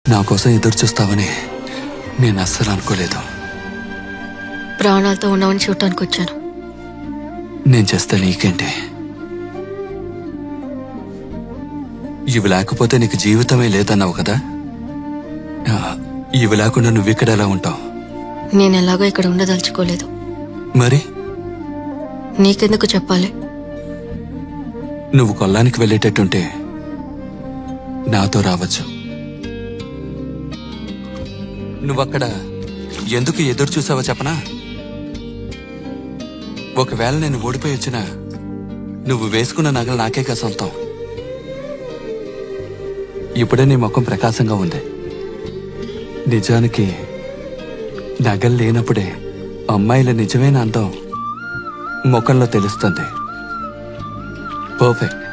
నా కోసం ఎదురు చూస్తావని నేను అస్సలు అనుకోలేదు. ప్రాణాలతో ఉన్నామని చూడటానికి వచ్చాను. నేను చేస్తే నీకేంటి? ఇవి లేకపోతే నీకు జీవితమే లేదన్నావు కదా. ఇవి లేకుండా నువ్వు ఇక్కడ ఎలా ఉంటావు? నేను ఎలాగో ఇక్కడ ఉండదలుచుకోలేదు. మరి నీకెందుకు చెప్పాలి? నువ్వు కొల్లానికి వెళ్ళేటట్టుంటే నాతో రావచ్చు. నువ్వక్కడ ఎందుకు ఎదురు చూసావో చెప్పనా? ఒకవేళ నేను ఓడిపోయి వచ్చినా నువ్వు వేసుకున్న నగలు నాకేగా సొంతం. ఇప్పుడే నీ ముఖం ప్రకాశంగా ఉంది. నిజానికి నగలు లేనప్పుడే అమ్మాయిల నిజమైన అందం ముఖంలో తెలుస్తుంది. పర్ఫెక్ట్.